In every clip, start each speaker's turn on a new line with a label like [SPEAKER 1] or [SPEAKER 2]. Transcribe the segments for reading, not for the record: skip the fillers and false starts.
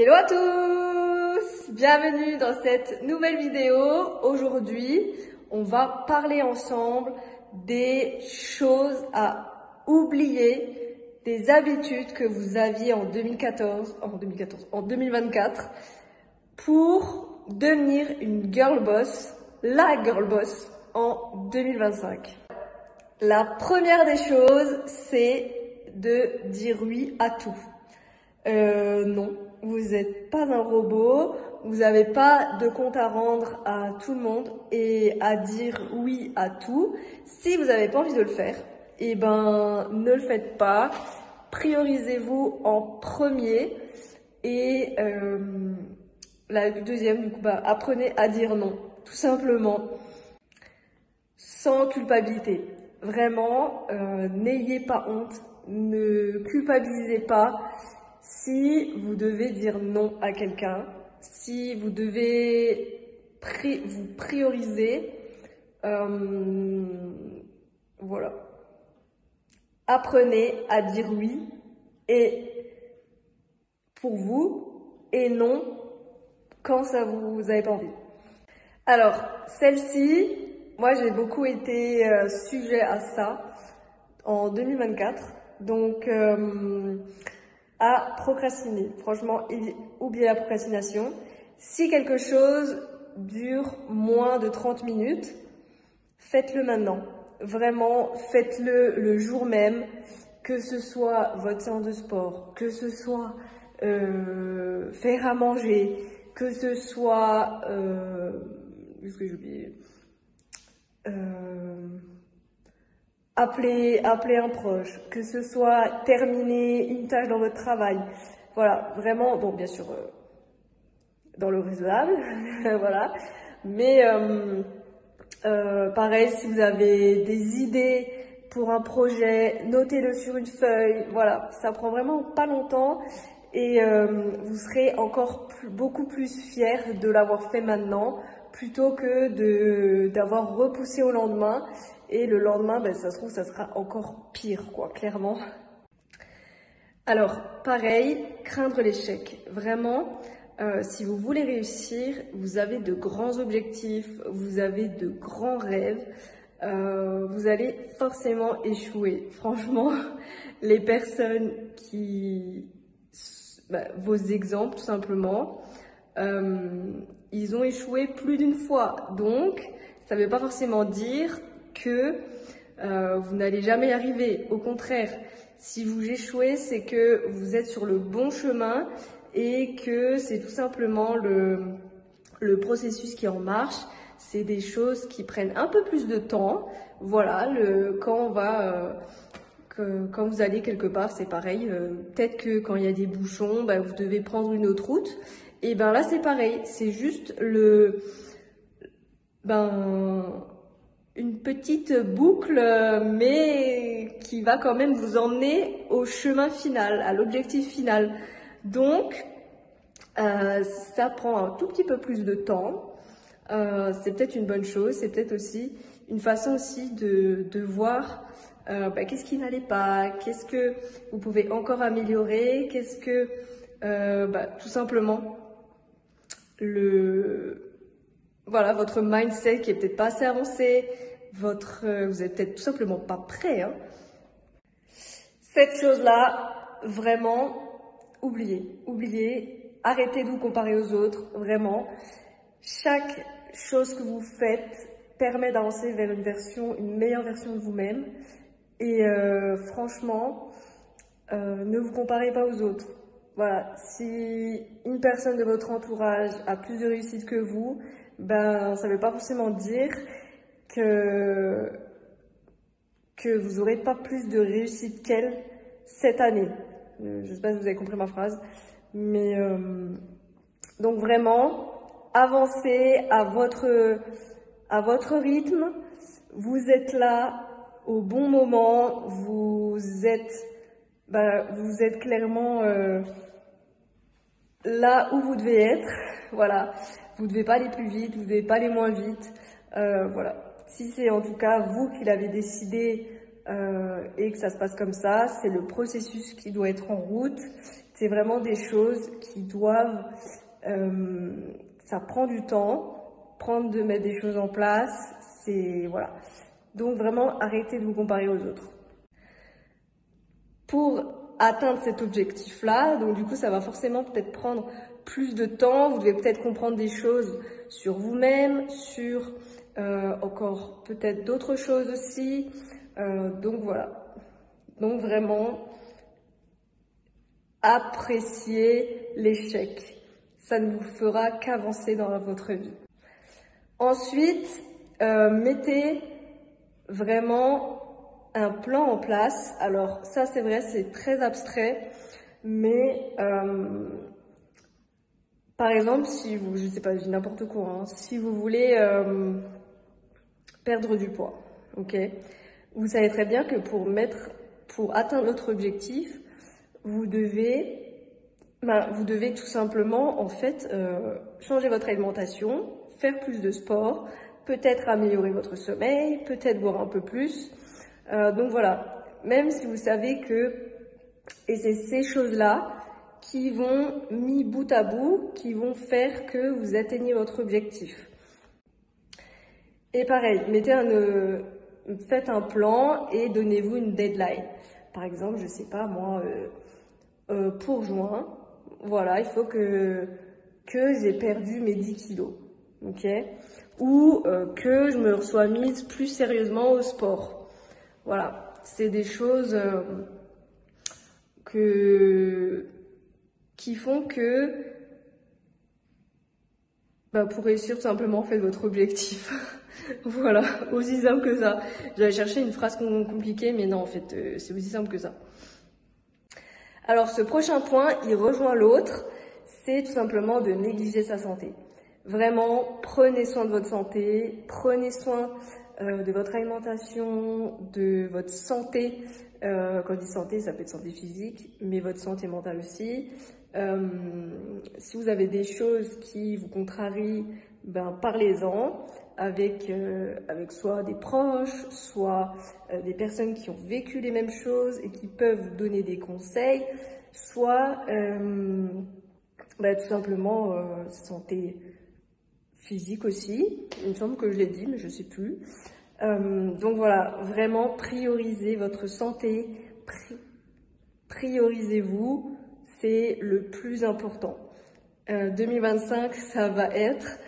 [SPEAKER 1] Hello à tous! Bienvenue dans cette nouvelle vidéo. Aujourd'hui, on va parler ensemble des choses à oublier, des habitudes que vous aviez en 2024 pour devenir une girl boss, la girl boss en 2025. La première des choses, c'est de dire oui à tout. Non, vous n'êtes pas un robot, vous n'avez pas de compte à rendre à tout le monde et à dire oui à tout. Si vous n'avez pas envie de le faire, eh ben, ne le faites pas. Priorisez-vous en premier et la deuxième, du coup, apprenez à dire non, tout simplement, sans culpabilité. Vraiment, n'ayez pas honte, ne culpabilisez pas. Si vous devez dire non à quelqu'un, si vous devez vous prioriser, voilà. Apprenez à dire oui et pour vous et non quand ça vous avez pas envie. Alors, celle-ci, moi j'ai beaucoup été sujet à ça en 2024. Donc, à procrastiner. Franchement, oubliez la procrastination. Si quelque chose dure moins de 30 minutes, faites-le maintenant. Vraiment, faites-le le jour même, que ce soit votre séance de sport, que ce soit faire à manger, que ce soit... qu'est-ce que j'ai oublié Appeler un proche, que ce soit terminer une tâche dans votre travail. Voilà, vraiment, bon, bien sûr, dans le raisonnable, voilà. Mais pareil, si vous avez des idées pour un projet, notez-le sur une feuille. Voilà, ça prend vraiment pas longtemps et vous serez encore beaucoup plus fiers de l'avoir fait maintenant plutôt que d'avoir repoussé au lendemain. Et le lendemain, ça se trouve, ça sera encore pire, quoi, clairement. Alors, pareil, craindre l'échec. Vraiment, si vous voulez réussir, vous avez de grands objectifs, vous avez de grands rêves, vous allez forcément échouer. Franchement, les personnes vos exemples, tout simplement, ils ont échoué plus d'une fois. Donc, ça ne veut pas forcément dire que vous n'allez jamais y arriver. Au contraire, si vous échouez, c'est que vous êtes sur le bon chemin et que c'est tout simplement le processus qui est en marche. C'est des choses qui prennent un peu plus de temps. Voilà, quand vous allez quelque part, c'est pareil. Peut-être que quand il y a des bouchons, vous devez prendre une autre route. Et là, c'est pareil. C'est juste une petite boucle, mais qui va quand même vous emmener au chemin final, à l'objectif final. Donc, ça prend un tout petit peu plus de temps. C'est peut-être une bonne chose, c'est peut-être aussi une façon aussi de voir qu'est-ce qui n'allait pas, qu'est-ce que vous pouvez encore améliorer, qu'est-ce que, tout simplement, voilà, votre mindset qui est peut-être pas assez avancé, vous êtes peut-être tout simplement pas prêt. Hein. Cette chose-là, vraiment, oubliez, arrêtez de vous comparer aux autres, vraiment. Chaque chose que vous faites permet d'avancer vers une meilleure version de vous-même. Et franchement, ne vous comparez pas aux autres. Voilà, si une personne de votre entourage a plus de réussite que vous, ça ne veut pas forcément dire que vous n'aurez pas plus de réussite qu'elle cette année. Je ne sais pas si vous avez compris ma phrase, mais donc vraiment, avancez à votre rythme. Vous êtes là au bon moment. Vous êtes clairement là où vous devez être. Voilà. Vous ne devez pas aller plus vite, vous ne devez pas aller moins vite. Voilà. Si c'est en tout cas vous qui l'avez décidé et que ça se passe comme ça, c'est le processus qui doit être en route. C'est vraiment des choses qui doivent... ça prend du temps, de mettre des choses en place, c'est... Voilà. Donc vraiment, arrêtez de vous comparer aux autres. Pour atteindre cet objectif-là, donc du coup, ça va forcément peut-être prendre plus de temps. Vous devez peut-être comprendre des choses sur vous-même, sur encore peut-être d'autres choses aussi. Donc voilà. Donc vraiment, appréciez l'échec. Ça ne vous fera qu'avancer dans votre vie. Ensuite, mettez vraiment un plan en place. Alors ça, c'est vrai, c'est très abstrait, mais par exemple, si vous, je sais pas, je dis n'importe quoi, hein, si vous voulez perdre du poids, ok, vous savez très bien que pour atteindre notre objectif, vous devez tout simplement en fait changer votre alimentation, faire plus de sport, peut-être améliorer votre sommeil, peut-être boire un peu plus. Donc voilà, même si vous savez que, et c'est ces choses-là qui vont, mis bout à bout, qui vont faire que vous atteignez votre objectif. Et pareil, faites un plan et donnez-vous une deadline. Par exemple, je sais pas moi, pour juin, voilà, il faut que j'ai perdu mes 10 kilos, ok? Ou que je me sois mise plus sérieusement au sport. Voilà, c'est des choses qui font que pour réussir tout simplement faites votre objectif. Voilà, aussi simple que ça. J'avais cherché une phrase compliquée, mais non, en fait, c'est aussi simple que ça. Alors, ce prochain point, il rejoint l'autre, c'est tout simplement de négliger sa santé. Vraiment, prenez soin de votre santé, prenez soin de votre alimentation, de votre santé. Quand je dis santé, ça peut être santé physique, mais votre santé mentale aussi. Si vous avez des choses qui vous contrarient, parlez-en avec soit des proches, soit des personnes qui ont vécu les mêmes choses et qui peuvent vous donner des conseils, soit tout simplement santé physique aussi. Il me semble que je l'ai dit, mais je sais plus. Donc voilà, vraiment priorisez votre santé, priorisez-vous, c'est le plus important. 2025, ça va être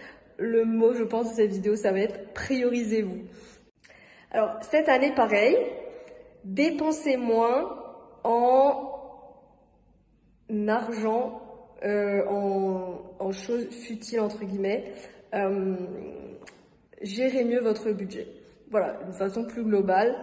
[SPEAKER 1] le mot, je pense, de cette vidéo, ça va être priorisez-vous. Alors cette année, pareil, dépensez moins en argent, en choses futiles entre guillemets. Gérez mieux votre budget. Voilà, d'une façon plus globale.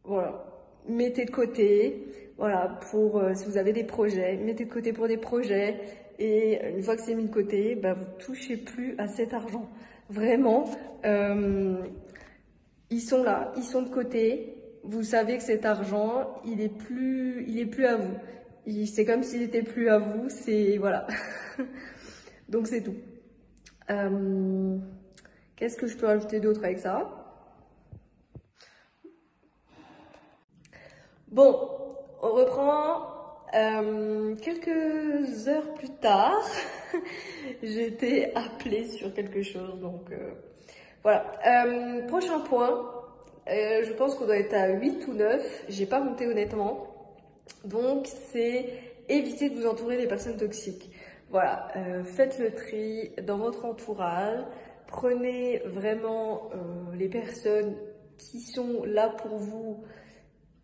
[SPEAKER 1] Voilà, mettez de côté. Voilà, pour si vous avez des projets, mettez de côté pour des projets. Et une fois que c'est mis de côté, vous touchez plus à cet argent. Vraiment, ils sont là, ils sont de côté. Vous savez que cet argent, il est plus à vous. C'est comme s'il était plus à vous. C'est voilà. Donc c'est tout. Qu'est-ce que je peux rajouter d'autre avec ça? Bon, on reprend. Quelques heures plus tard, j'ai été appelée sur quelque chose, donc voilà. Prochain point, je pense qu'on doit être à 8 ou 9, j'ai pas compté honnêtement, donc c'est éviter de vous entourer des personnes toxiques. Voilà, faites le tri dans votre entourage, prenez vraiment les personnes qui sont là pour vous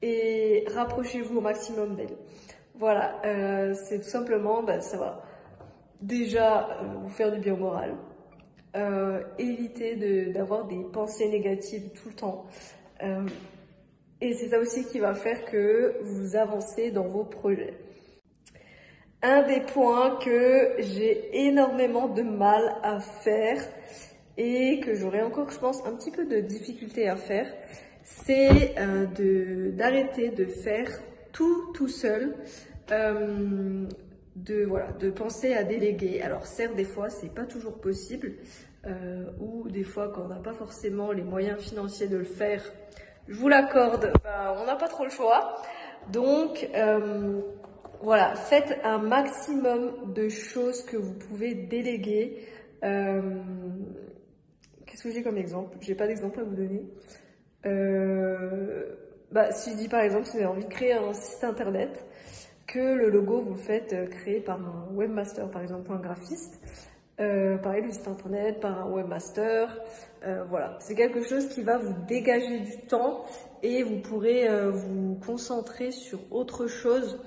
[SPEAKER 1] et rapprochez-vous au maximum d'elles. Voilà, c'est tout simplement, ça va déjà vous faire du bien au moral. Évitez d'avoir des pensées négatives tout le temps. Et c'est ça aussi qui va faire que vous avancez dans vos projets. Un des points que j'ai énormément de mal à faire et que j'aurai encore, je pense, un petit peu de difficulté à faire, c'est d'arrêter de faire tout seul, de penser à déléguer. Alors certes, des fois, c'est pas toujours possible, ou des fois, quand on n'a pas forcément les moyens financiers de le faire, je vous l'accorde, on n'a pas trop le choix. Donc, voilà, faites un maximum de choses que vous pouvez déléguer. Qu'est-ce que j'ai comme exemple? J'ai pas d'exemple à vous donner. Si je dis par exemple, si vous avez envie de créer un site internet, que le logo vous le faites créer par un webmaster, par exemple, un graphiste. Pareil, le site internet par un webmaster. Voilà, c'est quelque chose qui va vous dégager du temps et vous pourrez vous concentrer sur autre chose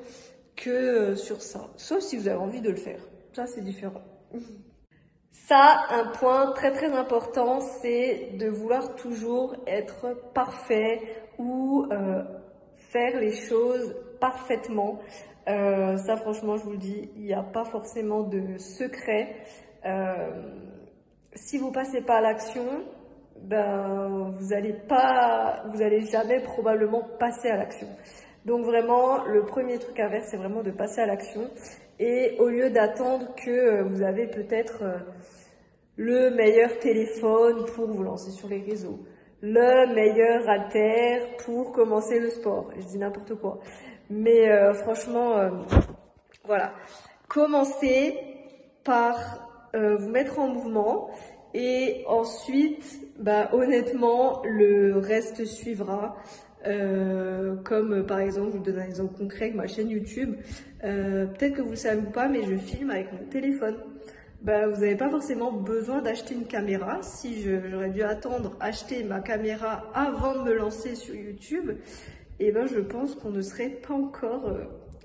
[SPEAKER 1] que sur ça. Sauf si vous avez envie de le faire. Ça, c'est différent. Ça, un point très très important, c'est de vouloir toujours être parfait ou faire les choses parfaitement. Ça, franchement, je vous le dis, il n'y a pas forcément de secret. Si vous passez pas à l'action, ben vous allez jamais probablement passer à l'action. Donc vraiment, le premier truc à faire, c'est vraiment de passer à l'action. Et au lieu d'attendre que vous avez peut-être le meilleur téléphone pour vous lancer sur les réseaux, le meilleur haltère pour commencer le sport, je dis n'importe quoi. Mais franchement, voilà, commencez par vous mettre en mouvement et ensuite, honnêtement, le reste suivra. Comme par exemple, je vous donne un exemple concret avec ma chaîne YouTube. Peut-être que vous le savez ou pas, mais je filme avec mon téléphone. Vous n'avez pas forcément besoin d'acheter une caméra. Si j'aurais dû attendre acheter ma caméra avant de me lancer sur YouTube, et je pense qu'on ne serait pas encore,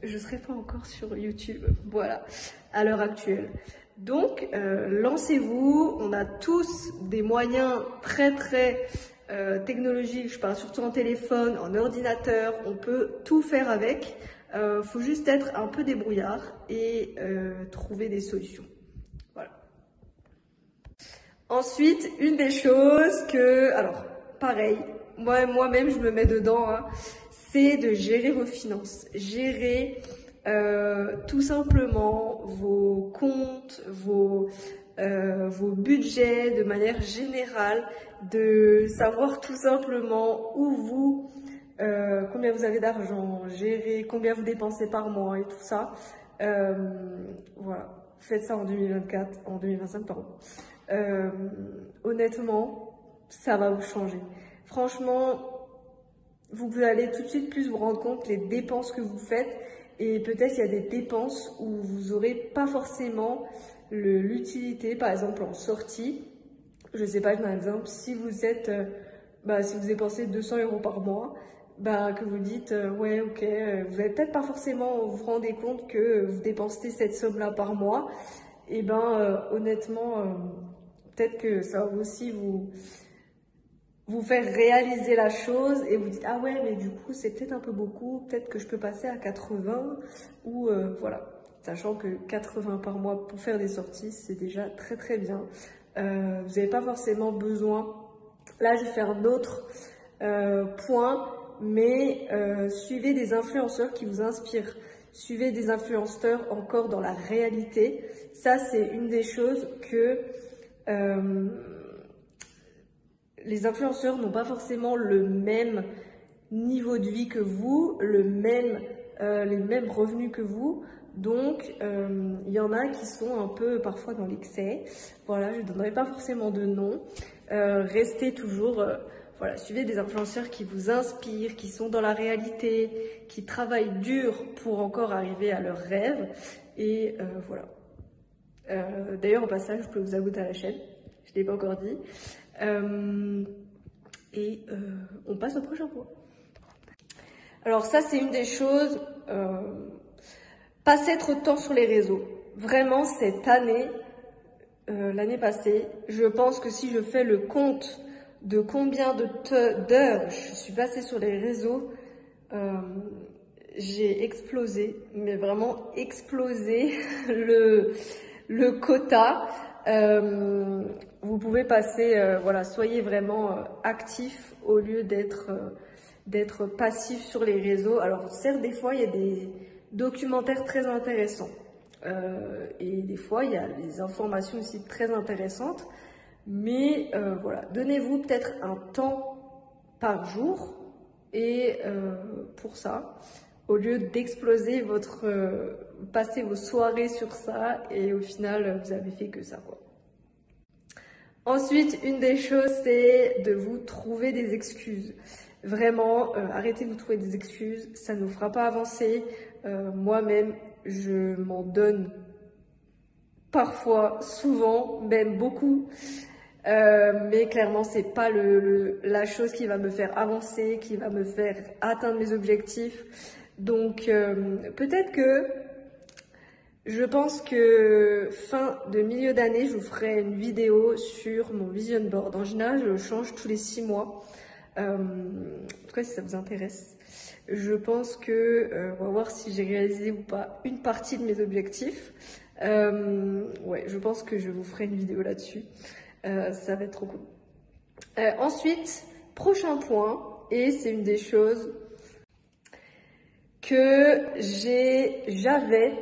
[SPEAKER 1] je serais pas encore sur YouTube. Voilà, à l'heure actuelle. Donc, lancez-vous. On a tous des moyens très technologiques. Je parle surtout en téléphone, en ordinateur. On peut tout faire avec. Faut juste être un peu débrouillard et trouver des solutions. Voilà. Ensuite, une des choses alors, pareil, moi-même, je me mets dedans, hein, c'est de gérer vos finances. Gérer tout simplement vos comptes, vos budgets de manière générale, de savoir tout simplement combien vous avez d'argent, gérer combien vous dépensez par mois et tout ça. Voilà, faites ça en 2025, pardon. Honnêtement, ça va vous changer. Franchement, vous allez tout de suite plus vous rendre compte des dépenses que vous faites et peut-être il y a des dépenses où vous n'aurez pas forcément l'utilité, par exemple en sortie. Je sais pas, par exemple, si vous êtes, si vous dépensez 200 € par mois, que vous dites, ouais, ok, vous n'allez peut-être pas forcément vous rendez compte que vous dépensez cette somme-là par mois. Et honnêtement, peut-être que ça va aussi vous faire réaliser la chose et vous dites, ah ouais, mais du coup, c'est peut-être un peu beaucoup, peut-être que je peux passer à 80 ou voilà. Sachant que 80 par mois pour faire des sorties, c'est déjà très bien. Vous n'avez pas forcément besoin. Là, je vais faire un autre point, mais suivez des influenceurs qui vous inspirent. Suivez des influenceurs encore dans la réalité. Ça, c'est une des choses que les influenceurs n'ont pas forcément le même niveau de vie que vous, les mêmes revenus que vous. Donc, il y en a qui sont un peu parfois dans l'excès. Voilà, je ne donnerai pas forcément de nom. Restez toujours, suivez des influenceurs qui vous inspirent, qui sont dans la réalité, qui travaillent dur pour encore arriver à leurs rêves. Et voilà. D'ailleurs, au passage, je peux vous abonner à la chaîne. Je ne l'ai pas encore dit. On passe au prochain point. Alors ça, c'est une des choses... Passez trop de temps sur les réseaux. Vraiment, cette année, l'année passée, je pense que si je fais le compte de combien d'heures je suis passée sur les réseaux, j'ai explosé, mais vraiment explosé le quota. Vous pouvez passer, soyez vraiment actif au lieu d'être passif sur les réseaux. Alors certes, des fois, il y a des documentaires très intéressants et des fois, il y a des informations aussi très intéressantes. Mais donnez-vous peut-être un temps par jour et pour ça. au lieu d'exploser passer vos soirées sur ça et au final, vous avez fait que ça, quoi. Ensuite, une des choses, c'est de vous trouver des excuses. Vraiment, arrêtez de vous trouver des excuses, ça ne nous fera pas avancer. Moi-même, je m'en donne parfois, souvent, même beaucoup. Mais clairement, c'est pas la chose qui va me faire avancer, qui va me faire atteindre mes objectifs. Donc, peut-être que je pense que fin de milieu d'année, je vous ferai une vidéo sur mon vision board. En général, je le change tous les 6 mois. En tout cas, si ça vous intéresse. Je pense que on va voir si j'ai réalisé ou pas une partie de mes objectifs. Ouais, je pense que je vous ferai une vidéo là-dessus. Ça va être trop cool. Ensuite, prochain point, et c'est une des choses que j'avais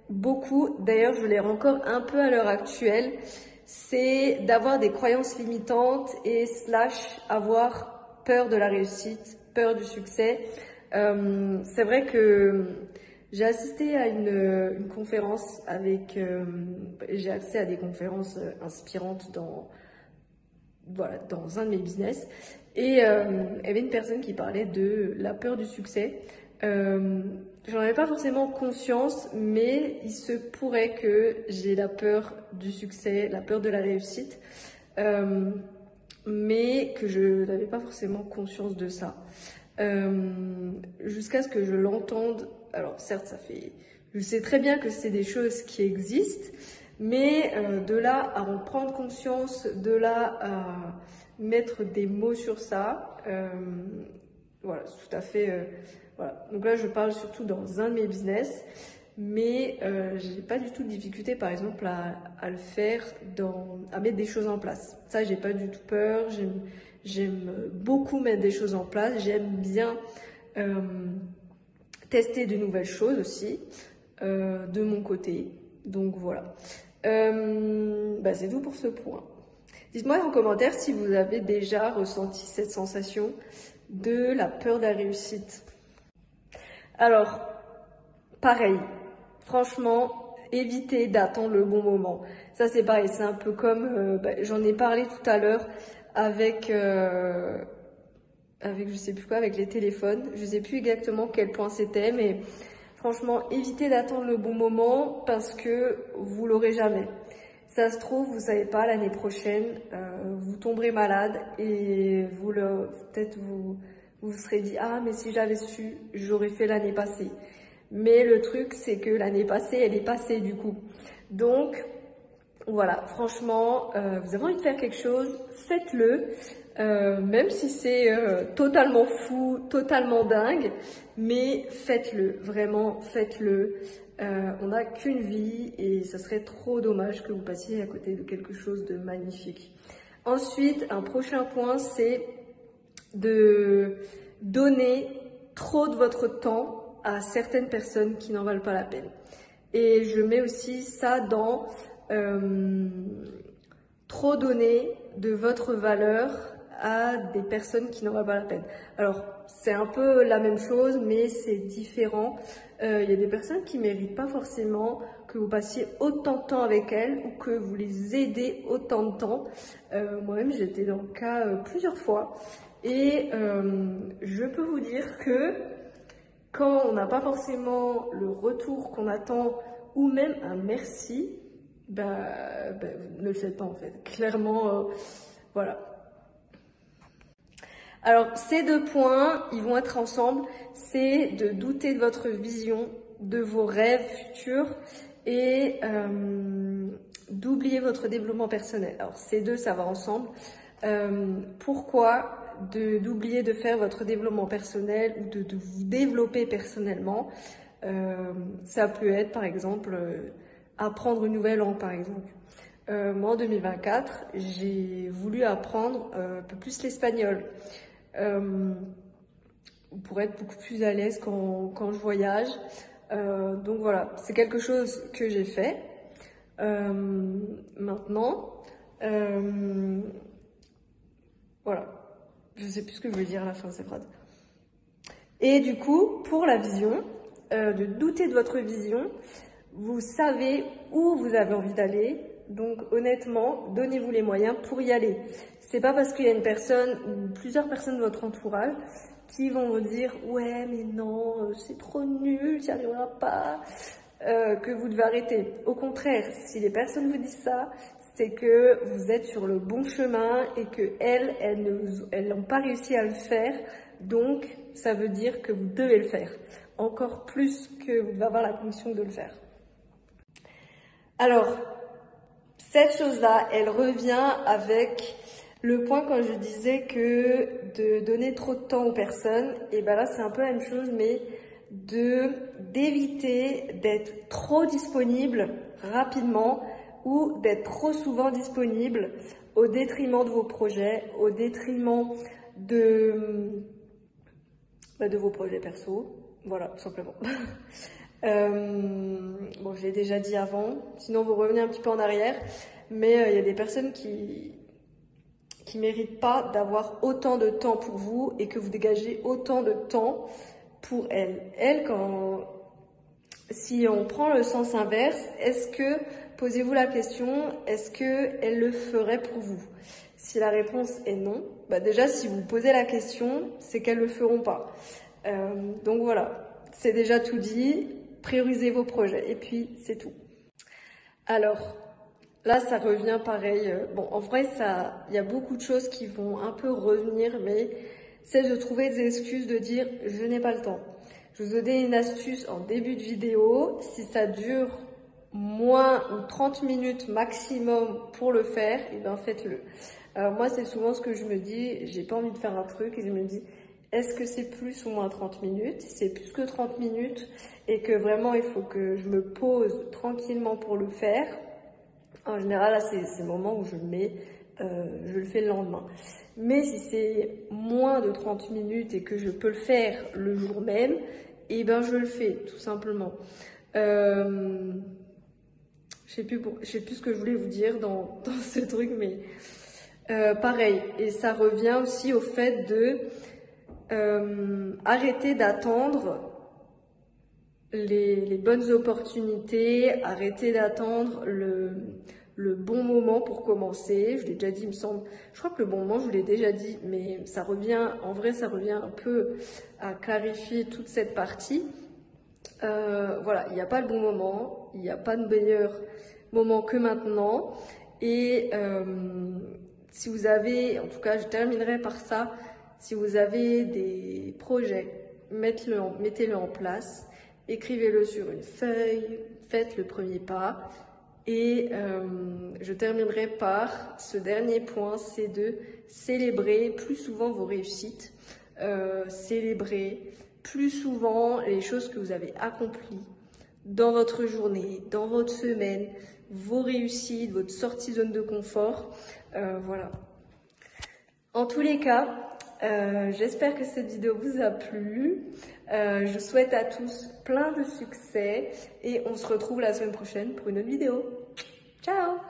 [SPEAKER 1] beaucoup, d'ailleurs je l'ai encore un peu à l'heure actuelle, c'est d'avoir des croyances limitantes et / avoir peur de la réussite, peur du succès. C'est vrai que j'ai assisté à une conférence avec, j'ai accès à des conférences inspirantes dans un de mes business, et il y avait une personne qui parlait de la peur du succès. J'en avais pas forcément conscience, mais il se pourrait que j'ai la peur du succès, la peur de la réussite, mais que je n'avais pas forcément conscience de ça. Jusqu'à ce que je l'entende. Alors certes, je sais très bien que c'est des choses qui existent, mais de là à en prendre conscience, de là à mettre des mots sur ça, voilà, c'est tout à fait... voilà. Donc là, je parle surtout dans un de mes business, mais j'ai pas du tout de difficulté, par exemple, à le faire, à mettre des choses en place. Ça, j'ai pas du tout peur. J'aime beaucoup mettre des choses en place. J'aime bien tester de nouvelles choses aussi, de mon côté. Donc voilà. C'est tout pour ce point. Dites-moi en commentaire si vous avez déjà ressenti cette sensation de la peur de la réussite. Alors, pareil, franchement, évitez d'attendre le bon moment. Ça, c'est pareil, c'est un peu comme, j'en ai parlé tout à l'heure avec je sais plus quoi, avec les téléphones. Je sais plus exactement quel point c'était, mais franchement, évitez d'attendre le bon moment parce que vous l'aurez jamais. Ça se trouve, vous savez pas, l'année prochaine, vous tomberez malade et peut-être vous serez dit « Ah, mais si j'avais su, j'aurais fait l'année passée. » Mais le truc, c'est que l'année passée, elle est passée du coup. Donc, voilà, franchement, vous avez envie de faire quelque chose, faites-le. Même si c'est totalement fou, totalement dingue, mais faites-le, vraiment faites-le. On n'a qu'une vie et ça serait trop dommage que vous passiez à côté de quelque chose de magnifique. Ensuite, un prochain point, c'est de donner trop de votre temps à certaines personnes qui n'en valent pas la peine. Et je mets aussi ça dans trop donner de votre valeur à des personnes qui n'en valent pas la peine. Alors, c'est un peu la même chose, mais c'est différent. Il y a des personnes qui ne méritent pas forcément que vous passiez autant de temps avec elles ou que vous les aidez autant de temps. Moi-même, j'ai été dans le cas plusieurs fois. Et je peux vous dire que quand on n'a pas forcément le retour qu'on attend ou même un merci, ne le faites pas en fait. Clairement, voilà. Alors, ces deux points, ils vont être ensemble. C'est de douter de votre vision, de vos rêves futurs et d'oublier votre développement personnel. Alors, ces deux, ça va ensemble. Pourquoi d'oublier de faire votre développement personnel ou de vous développer personnellement? Ça peut être, par exemple, apprendre une nouvelle langue, par exemple. Moi, en 2024, j'ai voulu apprendre un peu plus l'espagnol. Pour être beaucoup plus à l'aise quand je voyage. Donc voilà, c'est quelque chose que j'ai fait. Maintenant, voilà, je sais plus ce que je veux dire à la fin de cette phrase. Et du coup, pour la vision, de douter de votre vision, vous savez où vous avez envie d'aller. Donc honnêtement, donnez-vous les moyens pour y aller. C'est pas parce qu'il y a une personne ou plusieurs personnes de votre entourage qui vont vous dire « Ouais, mais non, c'est trop nul, tu n'y arriveras pas », que vous devez arrêter. Au contraire, si les personnes vous disent ça, c'est que vous êtes sur le bon chemin et que elles n'ont pas réussi à le faire. Donc, ça veut dire que vous devez le faire. Encore plus que vous devez avoir la conviction de le faire. Alors, cette chose-là, elle revient avec le point quand je disais que de donner trop de temps aux personnes, et ben là c'est un peu la même chose, mais d'éviter d'être trop disponible rapidement ou d'être trop souvent disponible au détriment de vos projets, au détriment de vos projets perso. Voilà, tout simplement. Bon, je l'ai déjà dit avant, sinon vous revenez un petit peu en arrière, mais il y a des personnes qui méritent pas d'avoir autant de temps pour vous et que vous dégagez autant de temps pour elles. Elles, si on prend le sens inverse, posez-vous la question, est-ce que elles le feraient pour vous? Si la réponse est non, déjà si vous posez la question, c'est qu'elles le feront pas. Donc voilà, c'est déjà tout dit, priorisez vos projets et puis c'est tout. Alors, là, ça revient pareil. Bon, en vrai, il y a beaucoup de choses qui vont un peu revenir, mais c'est de trouver des excuses de dire « je n'ai pas le temps ». Je vous ai donné une astuce en début de vidéo. Si ça dure moins ou 30 minutes maximum pour le faire, et bien faites-le. Alors moi, c'est souvent ce que je me dis, j'ai pas envie de faire un truc et je me dis est-ce que c'est plus ou moins 30 minutes? Si c'est plus que 30 minutes et que vraiment il faut que je me pose tranquillement pour le faire, en général, là, c'est le moment où je le fais le lendemain. Mais si c'est moins de 30 minutes et que je peux le faire le jour même, eh ben je le fais, tout simplement. Je sais plus ce que je voulais vous dire dans ce truc, mais pareil. Et ça revient aussi au fait de arrêter d'attendre les bonnes opportunités, arrêter d'attendre le bon moment pour commencer. Je l'ai déjà dit, il me semble. Je crois que le bon moment, je vous l'ai déjà dit, mais ça revient un peu à clarifier toute cette partie. Voilà, il n'y a pas le bon moment, il n'y a pas de meilleur moment que maintenant. Et si vous avez, en tout cas, je terminerai par ça, si vous avez des projets, mettez-le en place. Écrivez-le sur une feuille, faites le premier pas et je terminerai par ce dernier point, c'est de célébrer plus souvent vos réussites, célébrer plus souvent les choses que vous avez accomplies dans votre journée, dans votre semaine, vos réussites, votre sortie zone de confort, voilà. En tous les cas, j'espère que cette vidéo vous a plu. Je souhaite à tous plein de succès et on se retrouve la semaine prochaine pour une autre vidéo. Ciao!